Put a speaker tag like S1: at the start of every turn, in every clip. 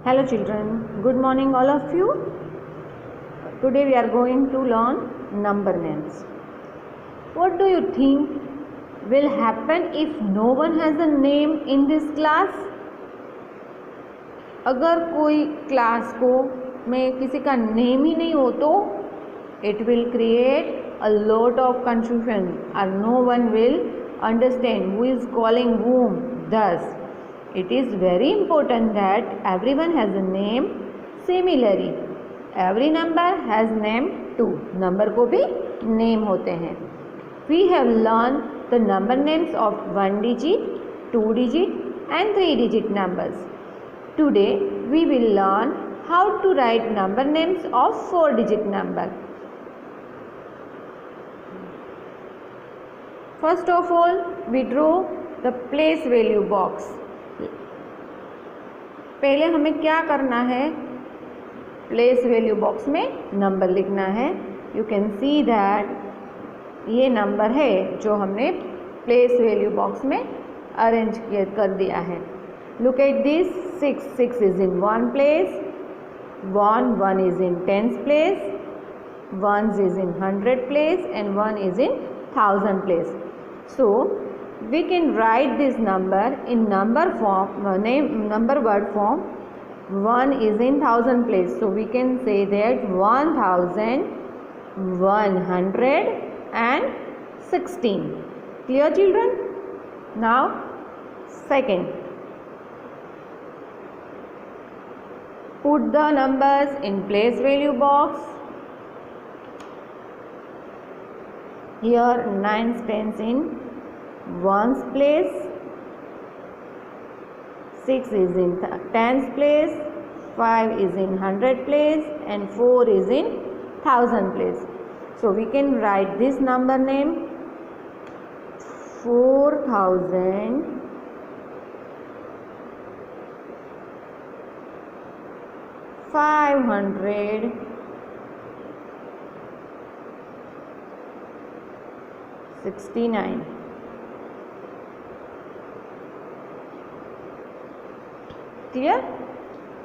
S1: Hello children, good morning all of you. Today we are going to learn number names. What do you think will happen if no one has a name in this class? अगर कोई class को में किसी का name ही नहीं हो तो it will create a lot of confusion and no one will understand who is calling whom. Thus, it is very important that everyone has a name. Similarly, every number has name too. Number को भी name होते हैं. We have learned the number names of 1 digit, 2 digit and 3 digit numbers. Today we will learn how to write number names of 4 digit number. First of all, we draw the place value box. पहले हमें क्या करना है, place value box में number लिखना है. You can see that ये number है जो हमने प्लेस वैल्यू बॉक्स में अरेंज कर दिया है. Look at this. 6 is in 1 place, 1 is in 10th place, 1 is in 100 place and 1 is in 1000 place. So we can write this number in number form, number word form. 1 is in 1000 place, so we can say that 1116. Clear children? Now second, put the numbers in place value box. Here 9 stands in 1's place, 6 is in 10th place, 5 is in 100 place and 4 is in 1000 place. So we can write this number name 4569. Clear?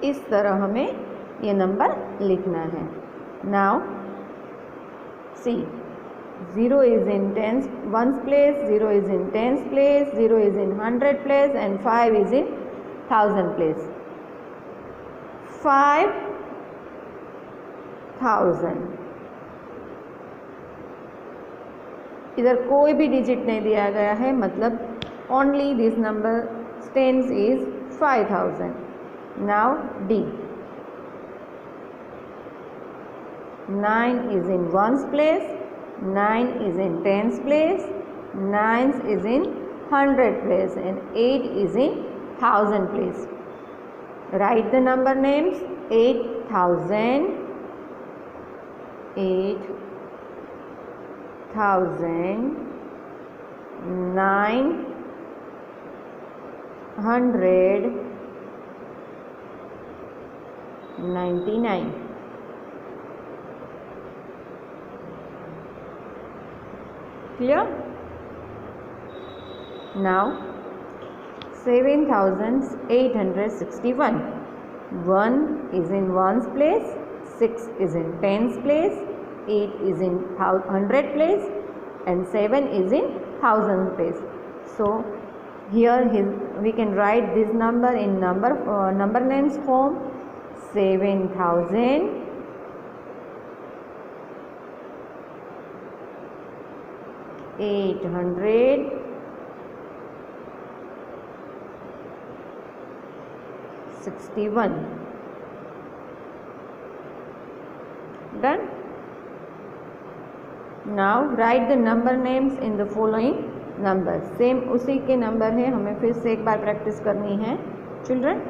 S1: इस तरह हमें ये number लिखना है. Now see, 0 is in 1's place, 0 is in 10th place, 0 is in 100 place and 5 is in 1000 place. 5000. इधर कोई भी digit नहीं दिया गया है, मतलब only this number stands is 5000. Now D. 9 is in 1's place, 9 is in 10th place, 9 is in 100 place and 8 is in 1000 place. Write the number names. 8000, 999. Clear? Now 7861. 1 is in 1's place, 6 is in 10th place, 8 is in 100 place and 7 is in 1000 place. So here we can write this number in number names form. 7861. Done? Now write the number names in the following numbers. Same उसी के number है, हमें फिर से एक बार practice करनी है children.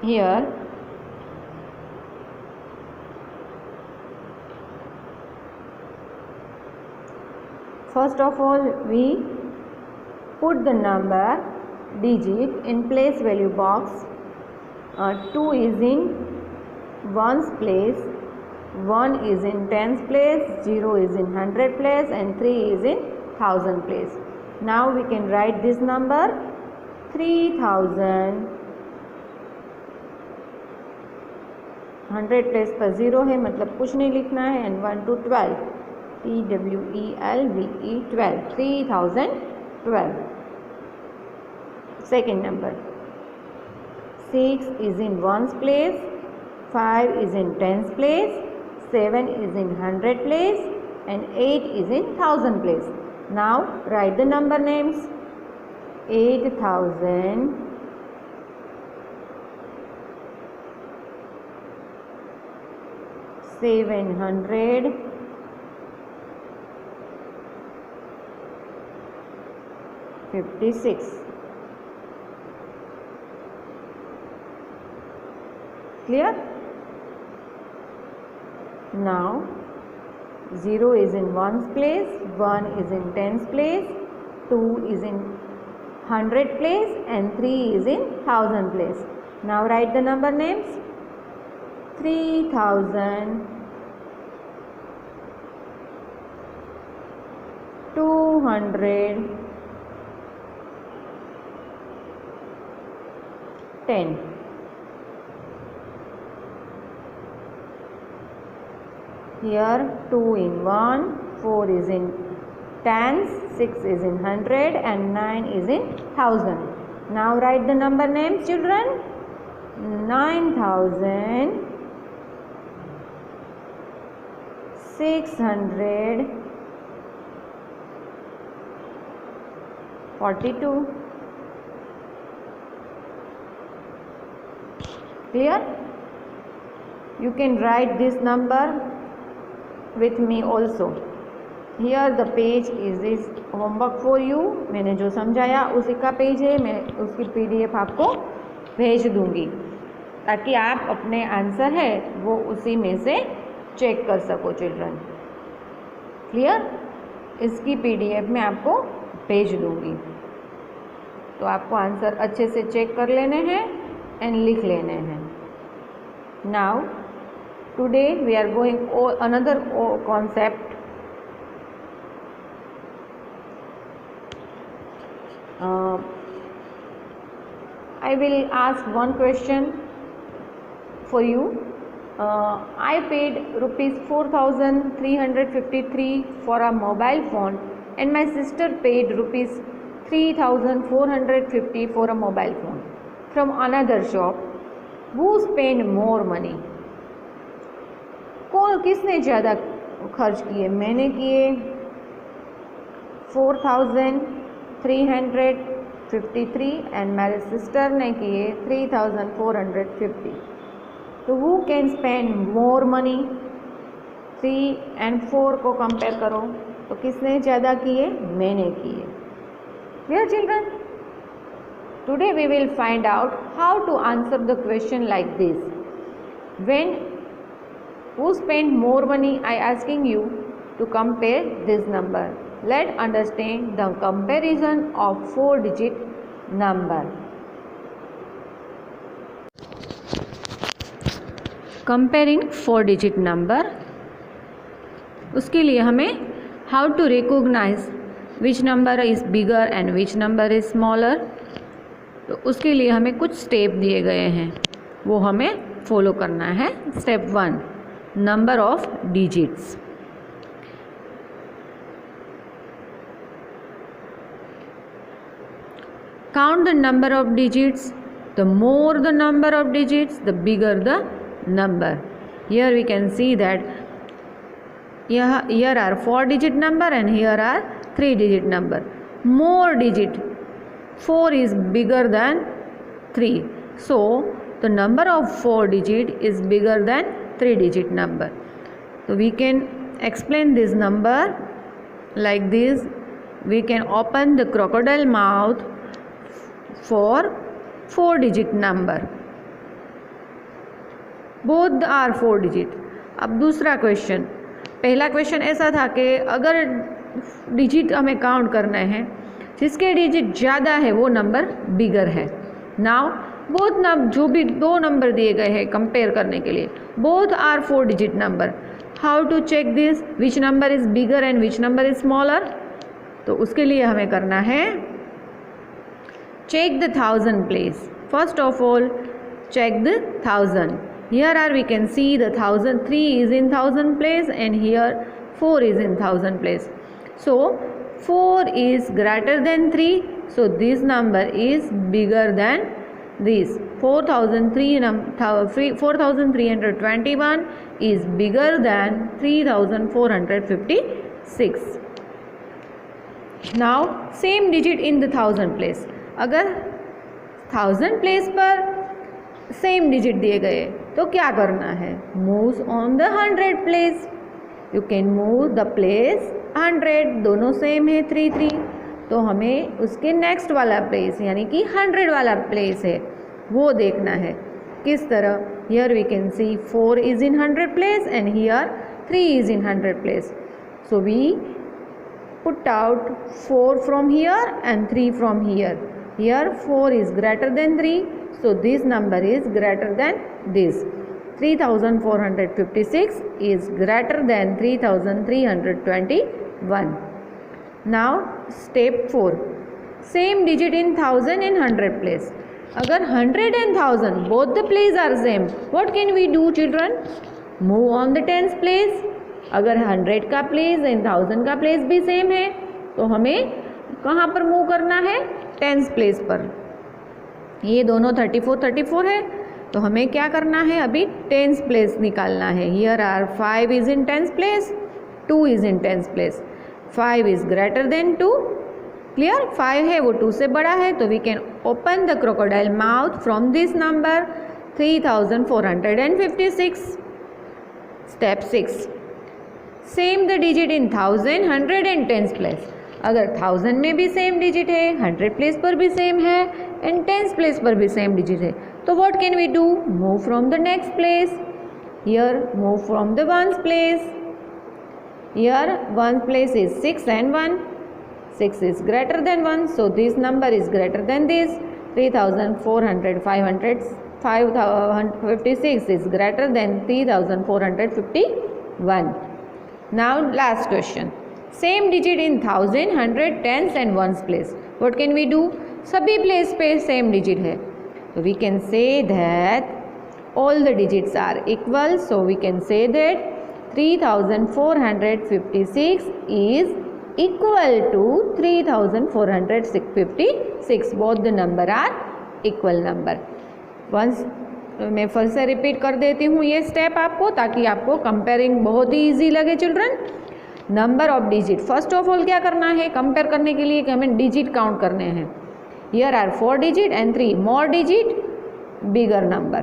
S1: Here first of all we put the number digit in place value box. 2 is in 1's place, 1 is in tens place, 0 is in hundred place, and 3 is in thousand place. Now we can write this number 3000. 100 place पर 0 है, मतलब कुछ नहीं लिखना है. And 1 to 12, TWELVE 12, 3012. Second number, 6 is in ones place, 5 is in tens place, 7 is in hundred place, and 8 is in thousand place. Now write the number names. 8000, 700, 56. Clear? Now 0 is in ones place, 1 is in tens place, 2 is in hundred place, and 3 is in thousand place. Now write the number names. 3000, 200, 10. Here 2 in 1, 4 is in tens, 6 is in hundred, and 9 is in thousand. Now write the number names, children. 9000, 600, 42. Clear? You can write this number with me also. Here the page is homework for you. मैंने जो समझाया उसी का page है, मैं उसकी PDF आपको भेज दूंगी ताकि आप अपने आंसर है वो उसी में से चेक कर सको चिल्ड्रन. क्लियर? इसकी PDF मैं आपको भेज दूंगी, तो आपको आंसर अच्छे से चेक कर लेने हैं एंड लिख लेने हैं. Now today we are going another concept. I will ask one question for you. I paid rupees 4,353 for a mobile phone, and my sister paid rupees 3,450 for a mobile phone from another shop. Who spent more money? कौन किसने ज़्यादा खर्च किए? मैंने किए 4,353 and मेरे sister ने किए 3,450. तो who can spend more money? 3 and 4 को कंपेयर करो तो किसने ज़्यादा किए? मैंने किए. Dear children, today we will find out how to answer the question like this. When who spent more money, I asking you to compare this number. Let's understand the comparison of 4-digit number. Comparing 4-digit number, उसके लिए हमें how to recognize which number is bigger and which number is smaller. तो उसके लिए हमें कुछ step दिए गए हैं, वो हमें फॉलो करना है. Step 1, number of digits. Count the number of digits. The more the number of digits, the bigger the number. Here we can see that here are 4-digit number and here are 3-digit number. More digit, 4 is bigger than 3. So the number of 4-digit is bigger than 3-digit number. So we can explain this number like this. We can open the crocodile mouth for 4-digit number. Both are 4-digit. अब दूसरा question, पहला question ऐसा था कि अगर digit हमें count करना है, जिसके डिजिट ज़्यादा है वो नंबर बिगर है. नाउ बोथ नंबर, जो भी दो नंबर दिए गए हैं कंपेयर करने के लिए, both are 4 digit number. How to check this, which number is bigger and which number is smaller? तो उसके लिए हमें करना है check the thousand place. First of all, check the thousand. Here are we can see the 3 is in thousand place and here 4 is in thousand place. So 4 is greater than 3. So this number is bigger than this. 4321 is bigger than 3456. Now same digit in the thousand place. अगर 1000 place पर same digit दिए गए तो क्या करना है? Move on the 100 place. You can move the place 100. दोनों same है 3 3, तो हमें उसके नेक्स्ट वाला प्लेस यानी कि 100 वाला प्लेस है वो देखना है. किस तरह? Here we can see 4 is in 100 place and here 3 is in 100 place. So we put out 4 from here and 3 from here. Here 4 is greater than 3, so this number is greater than this. 3456 is greater than 3321. Now step 4, same digit in 1000 and 100 place. अगर 100 and 1000 both the place are same, what can we do children? Move on the tens place. अगर 100 का place and 1000 का place भी same है तो हमें कहाँ पर मूव करना है? टेंस प्लेस पर. ये दोनों 34 है तो हमें क्या करना है? अभी टेंस प्लेस निकालना है. Here are 5 is in tens place, 2 is in tens place. 5 is greater than 2. Clear? 5 है वो 2 से बड़ा है, तो we can open the crocodile mouth from this number 3456. Step 6, same the digit in 1000, 100 and tens place. अगर 1000 में भी same digit है, 100 प्लेस पर भी सेम है एंड टेंस प्लेस पर भी सेम डिजिट है, तो what can we do? Move from the next place. Here move from the ones place. Here ones place is 6 and 1. 6 is greater than 1, so this number is greater than this. 3456 is greater than 3451. Now last question, same digit in 1000, 100, tens and ones place. What can we do? सभी place पे same digit है, तो we can say that all the digits are equal. So we can say that 3456 is equal to 3456. Both the number are equal number. Once मैं फिर से repeat कर देती हूँ ये स्टेप आपको, ताकि आपको कंपेयरिंग बहुत ही ईजी लगे children. Number of digit, first of all क्या करना है कंपेयर करने के लिए कि हमें डिजिट काउंट करने हैं. Here are 4 digit and 3 more digit, bigger number.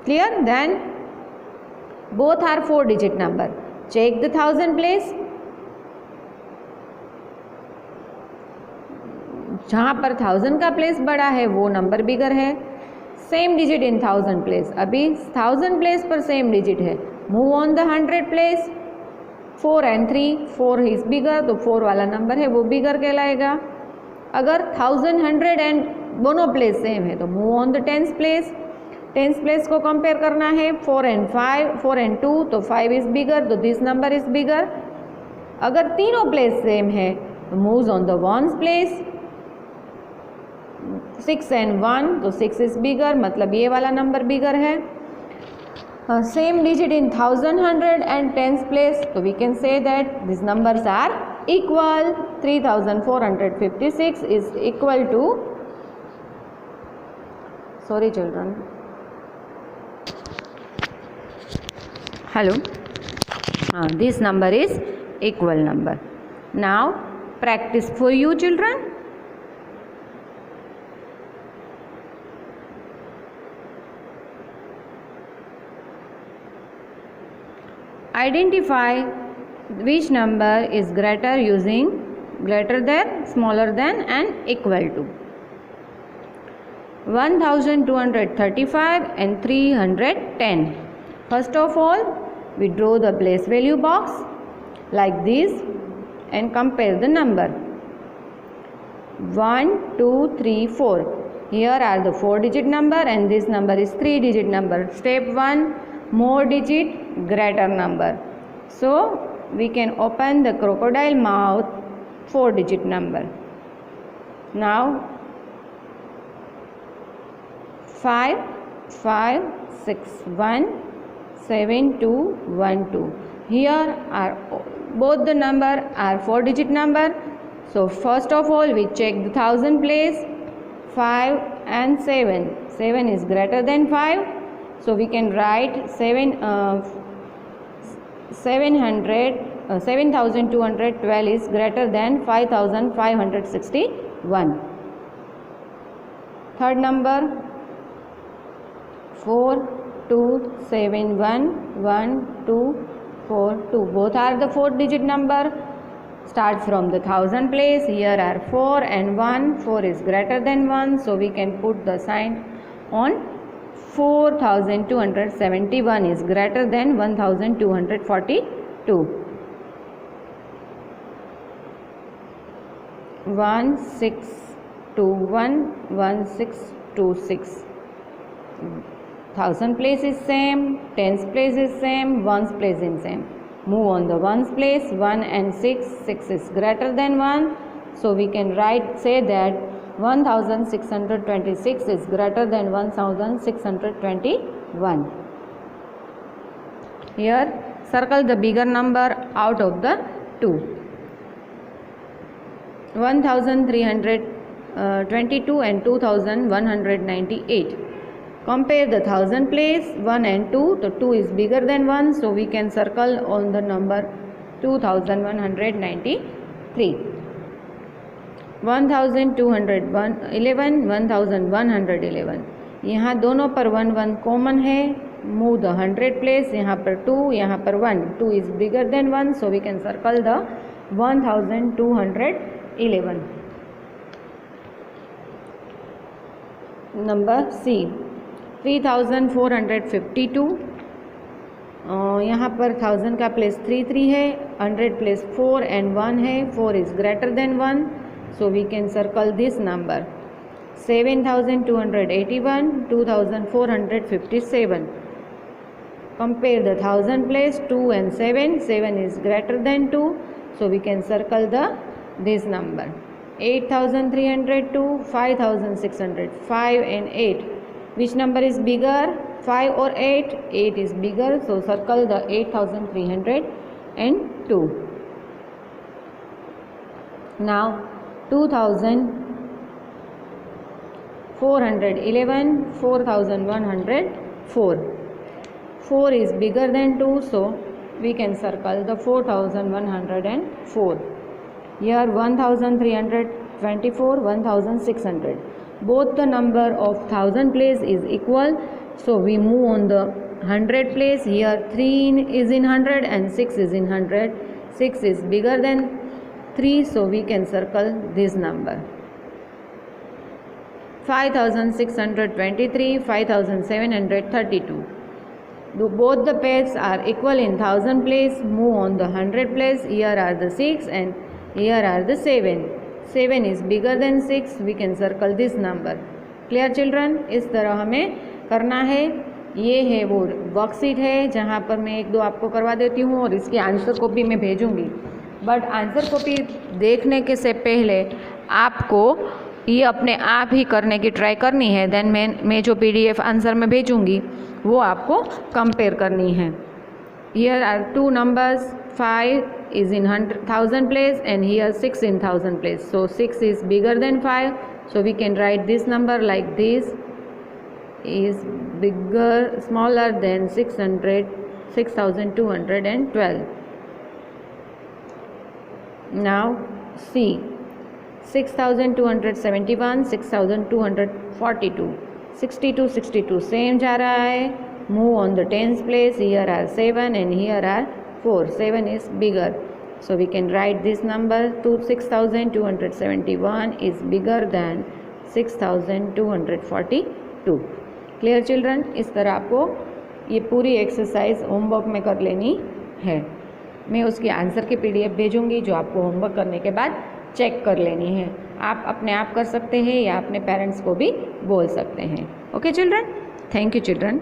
S1: Clear? Then both are 4 digit number. Check the 1000 place. जहाँ पर 1000 का प्लेस बड़ा है वो नंबर बिगर है. सेम डिजिट इन 1000 प्लेस, अभी 1000 प्लेस पर सेम डिजिट है. Move on the 100 place. 4 and 3, 4 is bigger, तो 4 वाला नंबर है वो बिगर कहलाएगा. अगर 1000, 100 एंड दोनों प्लेस सेम है तो move on the tens place. Tens place को कंपेयर करना है. 4 and 5, 4 and 2, तो 5 इज बिगर, तो दिस नंबर इज बिगर. अगर तीनों प्लेस सेम है तो move on the ones place. 6 and 1, तो 6 इज बिगर, मतलब ये वाला नंबर बिगर है. Same digit in 1000, 100 and tens place, तो we can say that this numbers are equal. 3456 is equal to, sorry children, hello, this number is equal number. Now practice for you children. Identify which number is greater using greater than, smaller than and equal to. 1235 and 310. First of all, we draw the place value box like this and compare the number. 1, 2, 3, 4. Here are the 4-digit number and this number is 3-digit number. Step 1, more digit, greater number. So we can open the crocodile mouth 4-digit number. Now 5 5 6 1 7 2 1 2. Here are both the number are 4-digit number. So first of all we check the thousand place. 5 and 7. 7 is greater than 5. So we can write 7,212 is greater than 5,561. Third number 4 2 7 1 1 2 4 2. Both are the 4-digit number. Start from the thousand place. Here are 4 and 1. 4 is greater than 1. So we can put the sign on 4,271 is greater than 1,242. 1 6 2 1 1 6 2 6. Thousand place is same. Tens place is same. Ones place is same. Move on the ones place. 1 and 6. 6 is greater than 1. So we can say that 1,626 is greater than 1,621. Here circle the bigger number out of the two. 1,322 and 2,198. Compare the thousand place. 1 and 2. The 2 is bigger than 1. So we can circle on the number 2,193. 1,211 1,111. यहाँ दोनों पर 1 1 common है. Move the 100 place. यहाँ पर 2, यहाँ पर 1. 2 is bigger than 1. So we can circle the 1,211. Number C. 3,452. यहाँ पर 1000 का प्लेस 3 3 है. 100 प्लेस 4 and 1 है. 4 is greater than 1. So we can circle this number. 7,281 2,457. Compare the thousand place. 2 and 7. 7 is greater than 2. So we can circle this number. 8,302 5,600. 5 and 8. Which number is bigger? 5 or 8? 8 is bigger. So circle the 8,302. Now 2,411 4,104. 4 is bigger than 2. So we can circle the 4,104. Here 1,324 1,600. Both the number of thousand place is equal. So we move on the 100 place. Here 3 is in 100 and 6 is in 100. 6 is bigger than 3. So we can circle this number. 5,623 5,732. Both the pairs are equal in thousand place. Move on the 100 place. Here are the 6 and here are the 7. 7 is bigger than 6. We can circle this number. Clear children? इस तरह हमें करना है. ये है वो worksheet है जहाँ पर मैं 1-2 आपको करवा देती हूँ और इसकी आंसर कॉपी मैं भेजूँगी. बट आंसर कॉपी देखने के से पहले आपको ये अपने आप ही करने की ट्राई करनी है. देन मैं जो PDF आंसर में भेजूँगी वो आपको कंपेयर करनी है. Here are 2 numbers. 5 is in 100,000 place and here 6 in 1,000 place. So 6 is bigger than 5. So we can write this number like this. Is smaller than 6,212. Now C. 6,271 6,242. 62 62 same जा रहा है. Move on the tens place. Here are 7 and here are 4. 7 is bigger. So we can write this number. 6,271 is bigger than 6,242. Clear children? इस तरह आपको ये पूरी exercise homework में कर लेनी है. मैं उसकी आंसर की PDF भेजूँगी जो आपको होमवर्क करने के बाद चेक कर लेनी है. आप अपने आप कर सकते हैं या अपने पेरेंट्स को भी बोल सकते हैं. Okay children, thank you children.